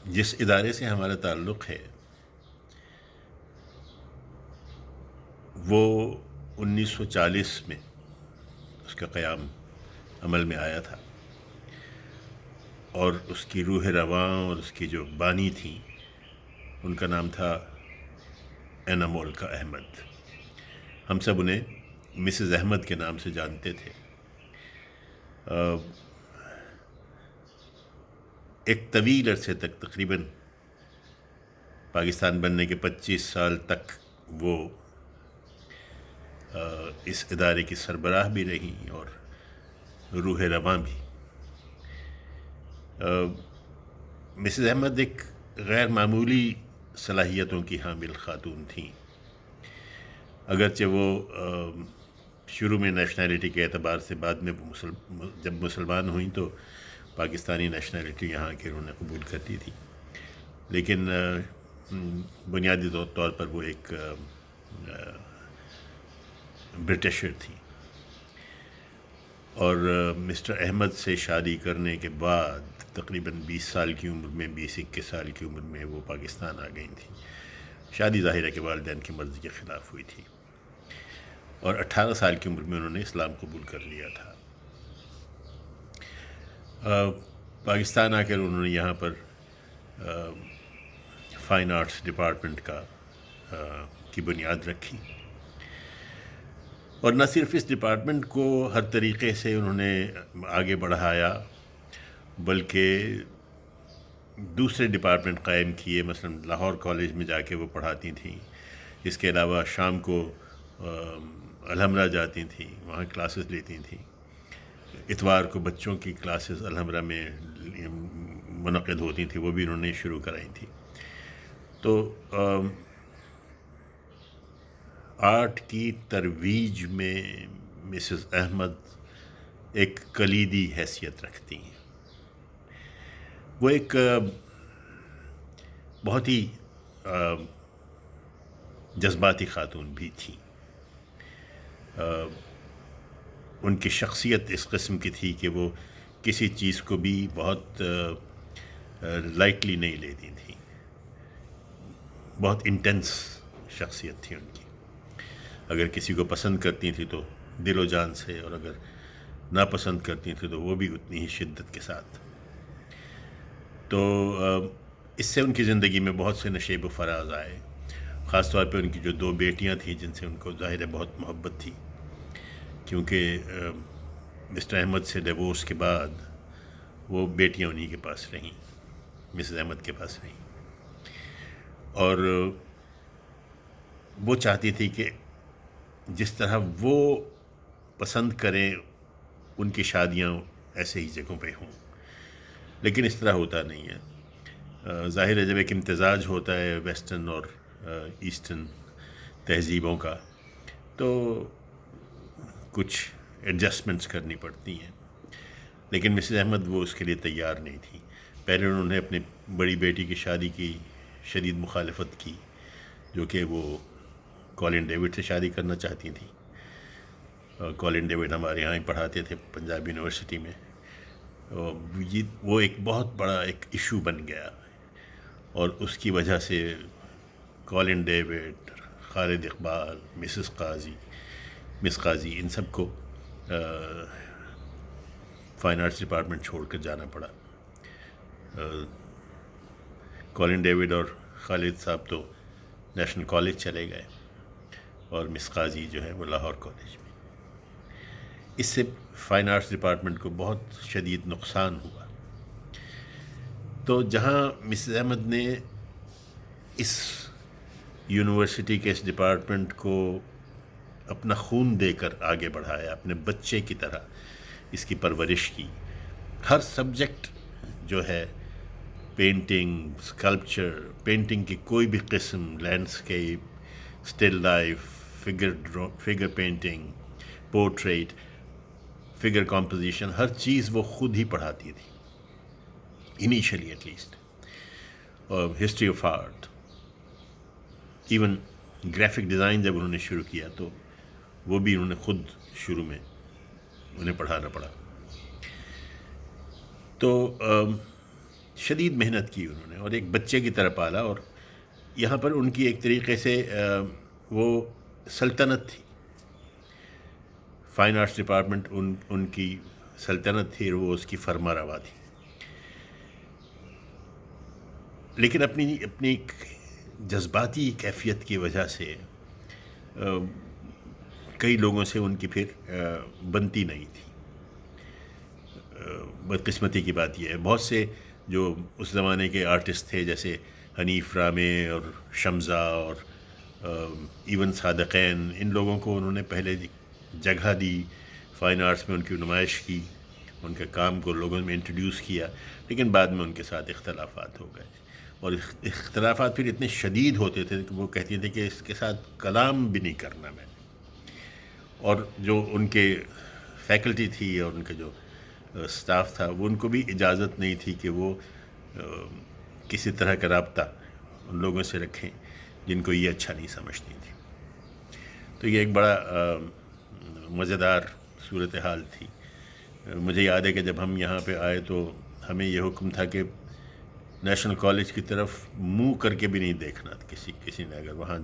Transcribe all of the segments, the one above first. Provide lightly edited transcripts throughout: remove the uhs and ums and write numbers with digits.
جس ادارے سے ہمارا تعلق ہے وہ 1940 میں اس کا قیام عمل میں آیا تھا، اور اس کی روح رواں اور اس کی جو بانی تھیں ان کا نام تھا اینا مولکا احمد۔ ہم سب انہیں مسز احمد کے نام سے جانتے تھے۔ ایک طویل عرصے تک، تقریباً پاکستان بننے کے 25 سال تک وہ اس ادارے کی سربراہ بھی رہیں اور روح رواں بھی۔ مسز احمد ایک غیر معمولی صلاحیتوں کی حامل خاتون تھیں، اگرچہ وہ شروع میں نیشنلٹی کے اعتبار سے، بعد میں جب مسلمان ہوئیں تو پاکستانی نیشنلٹی یہاں کے انہوں نے قبول کر لی تھی، لیکن بنیادی طور پر وہ ایک برٹشر تھی۔ اور مسٹر احمد سے شادی کرنے کے بعد تقریباً 20 سال کی عمر میں، 20-21 سال کی عمر میں وہ پاکستان آ گئی تھیں۔ شادی ظاہر ہے کہ والدین کی مرضی کے خلاف ہوئی تھی، اور 18 سال کی عمر میں انہوں نے اسلام قبول کر لیا تھا۔ پاکستان آ کر انہوں نے یہاں پر فائن آرٹس ڈپارٹمنٹ کی بنیاد رکھی، اور نہ صرف اس ڈپارٹمنٹ کو ہر طریقے سے انہوں نے آگے بڑھایا، بلکہ دوسرے ڈپارٹمنٹ قائم کیے۔ مثلا لاہور کالج میں جا کے وہ پڑھاتی تھیں، اس کے علاوہ شام کو الحمرہ جاتی تھیں، وہاں کلاسز لیتی تھیں۔ اتوار کو بچوں کی کلاسز الحمرہ میں منعقد ہوتی تھیں، وہ بھی انہوں نے شروع کرائی تھی۔ تو آرٹ کی ترویج میں مسز احمد ایک کلیدی حیثیت رکھتی ہیں۔ وہ ایک بہت ہی جذباتی خاتون بھی تھی۔ ان کی شخصیت اس قسم کی تھی کہ وہ کسی چیز کو بھی بہت لائٹلی نہیں لیتی تھیں، بہت انٹینس شخصیت تھی ان کی۔ اگر کسی کو پسند کرتی تھیں تو دل و جان سے، اور اگر ناپسند کرتی تھیں تو وہ بھی اتنی ہی شدت کے ساتھ۔ تو اس سے ان کی زندگی میں بہت سے نشیب و فراز آئے، خاص طور پہ ان کی جو 2 بیٹیاں تھیں جن سے ان کو ظاہر ہے بہت محبت تھی، کیونکہ مسٹر احمد سے ڈیورس کے بعد وہ بیٹیاں انہی کے پاس رہیں، مسز احمد کے پاس رہیں، اور وہ چاہتی تھی کہ جس طرح وہ پسند کریں ان کی شادیاں ایسے ہی جگہوں پہ ہوں، لیکن اس طرح ہوتا نہیں ہے۔ ظاہر ہے جب ایک امتزاج ہوتا ہے ویسٹرن اور ایسٹرن تہذیبوں کا، تو کچھ ایڈجسٹمنٹس کرنی پڑتی ہیں، لیکن مسز احمد وہ اس کے لیے تیار نہیں تھی۔ پہلے انہوں نے اپنی بڑی بیٹی کی شادی کی شدید مخالفت کی، جو کہ وہ کالن ڈیوڈ سے شادی کرنا چاہتی تھیں۔ کالن ڈیوڈ ہمارے یہاں ہی پڑھاتے تھے پنجاب یونیورسٹی میں۔ وہ ایک بہت بڑا ایک ایشو بن گیا، اور اس کی وجہ سے کالن ڈیوڈ، خالد اقبال، مس قاضی ان سب کو فائن آرٹس ڈپارٹمنٹ چھوڑ کر جانا پڑا۔ کالن ڈیوڈ اور خالد صاحب تو نیشنل کالج چلے گئے، اور مس قاضی جو ہے وہ لاہور کالج میں۔ اس سے فائن آرٹس ڈپارٹمنٹ کو بہت شدید نقصان ہوا۔ تو جہاں مسز احمد نے اس یونیورسٹی کے اس ڈپارٹمنٹ کو اپنا خون دے کر آگے بڑھایا، اپنے بچے کی طرح اس کی پرورش کی، ہر سبجیکٹ جو ہے، پینٹنگ، اسکلپچر، پینٹنگ کی کوئی بھی قسم، landscape, still life, figure painting, portrait, figure composition, ہر چیز وہ خود ہی پڑھاتی تھی، انیشلی ایٹ لیسٹ۔ اور history of art, even graphic design جب انہوں نے شروع کیا تو وہ بھی انہوں نے خود شروع میں انہیں پڑھانا پڑا۔ تو شدید محنت کی انہوں نے اور ایک بچے کی طرح پالا، اور یہاں پر ان کی ایک طریقے سے وہ سلطنت تھی، فائن آرٹس ڈپارٹمنٹ ان کی سلطنت تھی، اور وہ اس کی فرما روا تھی. لیکن اپنی جذباتی کیفیت کی وجہ سے کئی لوگوں سے ان کی پھر بنتی نہیں تھی. بدقسمتی کی بات یہ ہے، بہت سے جو اس زمانے کے آرٹسٹ تھے جیسے حنیف رامے اور شمزہ اور ایون صادقین، ان لوگوں کو انہوں نے پہلے جگہ دی، فائن آرٹس میں ان کی نمائش کی، ان کے کام کو لوگوں میں انٹروڈیوس کیا، لیکن بعد میں ان کے ساتھ اختلافات ہو گئے، اور اختلافات پھر اتنے شدید ہوتے تھے کہ وہ کہتی تھیں کہ اس کے ساتھ کلام بھی نہیں کرنا میں. اور جو ان کے فیکلٹی تھی اور ان کے جو سٹاف تھا، وہ ان کو بھی اجازت نہیں تھی کہ وہ کسی طرح کا رابطہ ان لوگوں سے رکھیں جن کو یہ اچھا نہیں سمجھتی تھی. تو یہ ایک بڑا مزیدار صورتحال تھی. مجھے یاد ہے کہ جب ہم یہاں پہ آئے تو ہمیں یہ حکم تھا کہ نیشنل کالج کی طرف منہ کر کے بھی نہیں دیکھنا. کسی نے اگر وہاں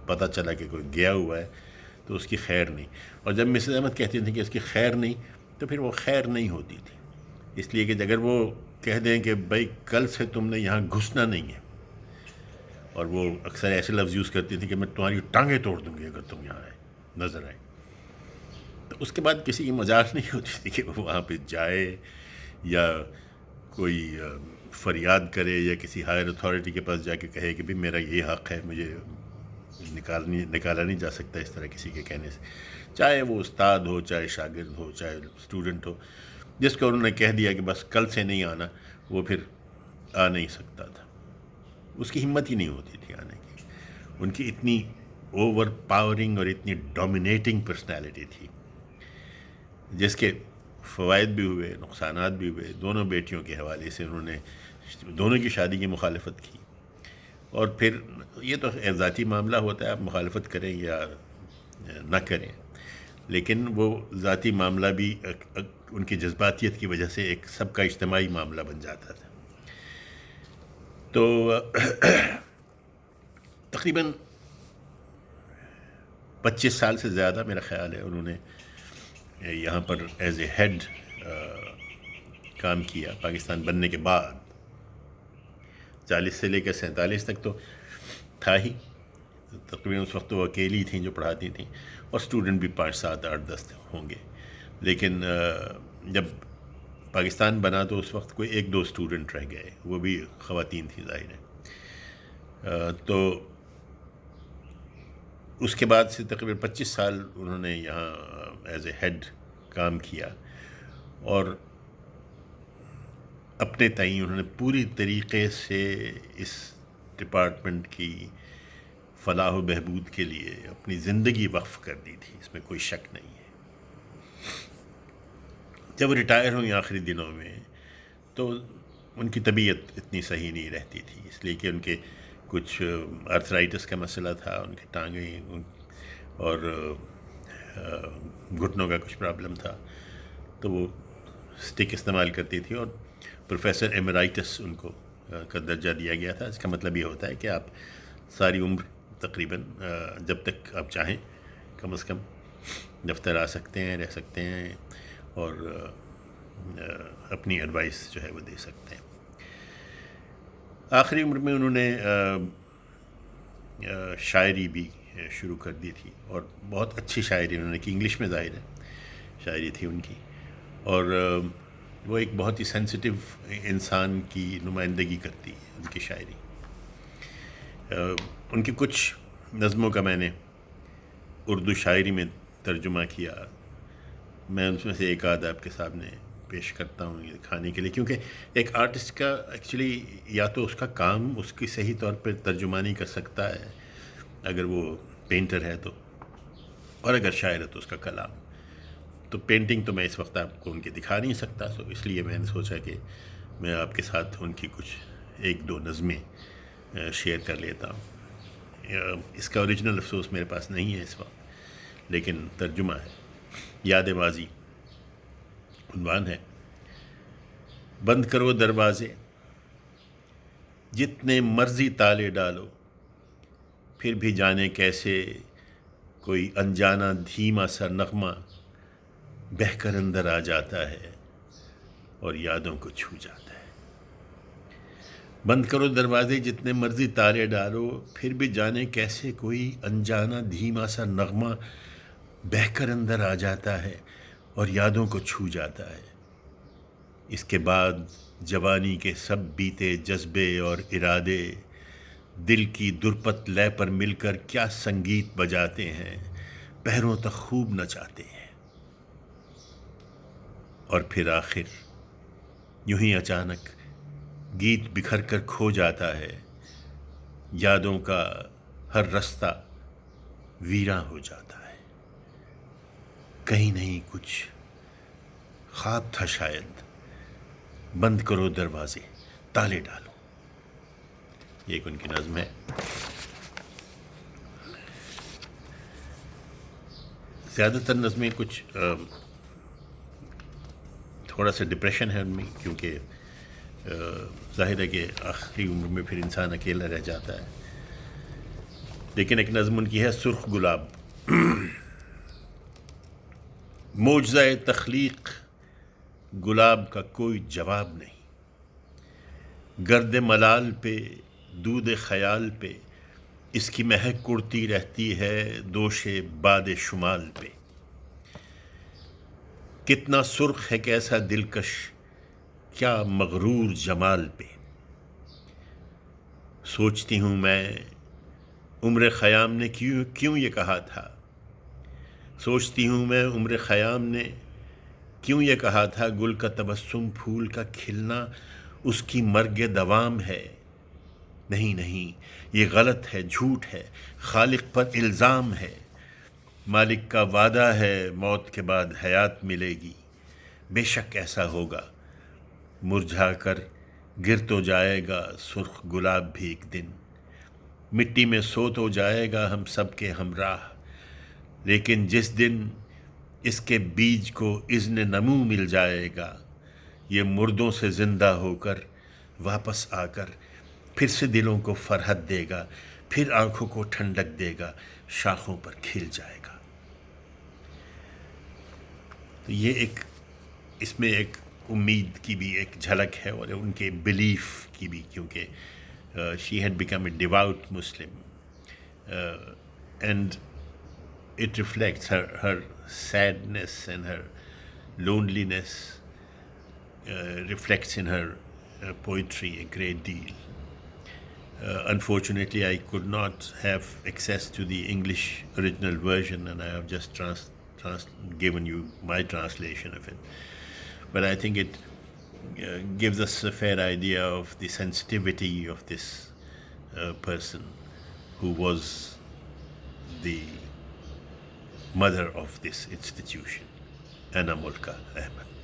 پتہ چلا کہ کوئی گیا ہوا ہے تو اس کی خیر نہیں. اور جب مسز احمد کہتی تھیں کہ اس کی خیر نہیں، تو پھر وہ خیر نہیں ہوتی تھی، اس لیے کہ اگر وہ کہہ دیں کہ بھائی کل سے تم نے یہاں گھسنا نہیں ہے، اور وہ اکثر ایسے لفظ یوز کرتی تھی کہ میں تمہاری ٹانگیں توڑ دوں گی اگر تم یہاں نظر آئے، تو اس کے بعد کسی کی مجال نہیں ہوتی تھی کہ وہ وہاں پہ جائے یا کوئی فریاد کرے یا کسی ہائر اتھارٹی کے پاس جا کے کہے کہ بھی میرا یہ حق ہے، مجھے نکالا نہیں جا سکتا اس طرح کسی کے کہنے سے، چاہے وہ استاد ہو، چاہے شاگرد ہو، چاہے اسٹوڈنٹ ہو. جس کو انہوں نے کہہ دیا کہ بس کل سے نہیں آنا، وہ پھر آ نہیں سکتا تھا، اس کی ہمت ہی نہیں ہوتی تھی آنے کی. ان کی اتنی اوور پاورنگ اور اتنی ڈومینیٹنگ پرسنالٹی تھی، جس کے فوائد بھی ہوئے، نقصانات بھی ہوئے. دونوں بیٹیوں کے حوالے سے انہوں نے دونوں کی شادی کی مخالفت کی، اور پھر یہ تو ذاتی معاملہ ہوتا ہے، آپ مخالفت کریں یا نہ کریں، لیکن وہ ذاتی معاملہ بھی ان کی جذباتیت کی وجہ سے ایک سب کا اجتماعی معاملہ بن جاتا تھا. تو تقریباً 25 سال سے زیادہ میرا خیال ہے انہوں نے یہاں پر ایز اے ہیڈ کام کیا. پاکستان بننے کے بعد 40 سے لے کر 47 تک تو تھا ہی، تقریباً اس وقت وہ اکیلی تھیں جو پڑھاتی تھیں، اور اسٹوڈنٹ بھی 5 7 8 10 ہوں گے. لیکن جب پاکستان بنا تو اس وقت کوئی 1 2 اسٹوڈنٹ رہ گئے، وہ بھی خواتین تھی ظاہر ہے. تو اس کے بعد سے تقریباً 25 سال انہوں نے یہاں ایز اے ہیڈ کام کیا، اور اپنے تئیں انہوں نے پوری طریقے سے اس ڈپارٹمنٹ کی فلاح و بہبود کے لیے اپنی زندگی وقف کر دی تھی، اس میں کوئی شک نہیں ہے. جب ریٹائر ہوئی آخری دنوں میں تو ان کی طبیعت اتنی صحیح نہیں رہتی تھی، اس لیے کہ ان کے کچھ آرتھرائٹس کا مسئلہ تھا، ان کی ٹانگیں اور گھٹنوں کا کچھ پرابلم تھا، تو وہ اسٹک استعمال کرتی تھی، اور پروفیسر ایمرائٹس ان کو کا درجہ دیا گیا تھا. اس کا مطلب یہ ہوتا ہے کہ آپ ساری عمر تقریباً جب تک آپ چاہیں کم از کم دفتر آ سکتے ہیں، رہ سکتے ہیں، اور اپنی ایڈوائس جو ہے وہ دے سکتے ہیں. آخری عمر میں انہوں نے شاعری بھی شروع کر دی تھی، اور بہت اچھی شاعری انہوں نے کی، انگلش میں ظاہر ہے شاعری تھی ان کی، اور وہ ایک بہت ہی سینسٹیو انسان کی نمائندگی کرتی ہے ان کی شاعری. ان کی کچھ نظموں کا میں نے اردو شاعری میں ترجمہ کیا، میں ان میں سے ایک آدھ آپ کے سامنے پیش کرتا ہوں یہ دکھانے کے لیے، کیونکہ ایک آرٹسٹ کا ایکچولی یا تو اس کا کام اس کی صحیح طور پہ ترجمانی کر سکتا ہے اگر وہ پینٹر ہے تو، اور اگر شاعر ہے تو اس کا کلام. تو پینٹنگ تو میں اس وقت آپ کو ان کی دکھا نہیں سکتا، سو اس لیے میں نے سوچا کہ میں آپ کے ساتھ ان کی کچھ 1 2 نظمیں شیئر کر لیتا ہوں. اس کا اوریجنل افسوس میرے پاس نہیں ہے اس وقت، لیکن ترجمہ ہے. یاد ماضی عنوان ہے. بند کرو دروازے جتنے مرضی تالے ڈالو پھر بھی جانے کیسے کوئی انجانا دھیما سا نغمہ بہہ کر اندر آ جاتا ہے اور یادوں کو چھو جاتا ہے۔ بند کرو دروازے جتنے مرضی تالے ڈالو پھر بھی جانے کیسے کوئی انجانا دھیما سا نغمہ بہہ کر اندر آ جاتا ہے اور یادوں کو چھو جاتا ہے۔ اس کے بعد جوانی کے سب بیتے جذبے اور ارادے دل کی درپت لے پر مل کر کیا سنگیت بجاتے ہیں، پہروں تک خوب نچاتے ہیں، اور پھر آخر یوں ہی اچانک گیت بکھر کر کھو جاتا ہے، یادوں کا ہر رستہ ویراں ہو جاتا ہے۔ کہیں نہیں کچھ خواب تھا شاید، بند کرو دروازے تالے ڈالو۔ یہ ایک ان کی نظم ہے۔ زیادہ تر نظمیں کچھ تھوڑا سا ڈپریشن ہے ان میں، کیونکہ ظاہر ہے کہ آخری عمر میں پھر انسان اکیلا رہ جاتا ہے۔ لیکن ایک نظم ان کی ہے سرخ گلاب۔ معجزہ تخلیق گلاب کا کوئی جواب نہیں، گرد ملال پہ دود خیال پہ اس کی مہک اڑتی رہتی ہے دوش باد شمال پہ۔ کتنا سرخ ہے کیسا دلکش کیا مغرور جمال پہ۔ سوچتی ہوں میں عمر خیام نے کیوں یہ کہا تھا، سوچتی ہوں میں عمر خیام نے کیوں یہ کہا تھا، گل کا تبسم پھول کا کھلنا اس کی مرگ دوام ہے۔ نہیں نہیں یہ غلط ہے، جھوٹ ہے، خالق پر الزام ہے۔ مالک کا وعدہ ہے موت کے بعد حیات ملے گی، بے شک ایسا ہوگا، مرجھا کر گر تو جائے گا سرخ گلاب بھی ایک دن، مٹی میں سو تو جائے گا ہم سب کے ہمراہ، لیکن جس دن اس کے بیج کو اذن نمو مل جائے گا، یہ مردوں سے زندہ ہو کر واپس آ کر پھر سے دلوں کو فرحت دے گا، پھر آنکھوں کو ٹھنڈک دے گا، شاخوں پر کھل جائے گا۔ تو یہ ایک اس میں ایک امید کی بھی ایک جھلک ہے، اور ان کے بلیف کی بھی، کیونکہ she had become a devout Muslim and it reflects her sadness and her loneliness reflects in her poetry a great deal. Unfortunately, I could not have access to the English original version, and I have just given you my translation of it. But I think it gives us a fair idea of the sensitivity of this person who was the mother of this institution, Anna Mulka Ahmed.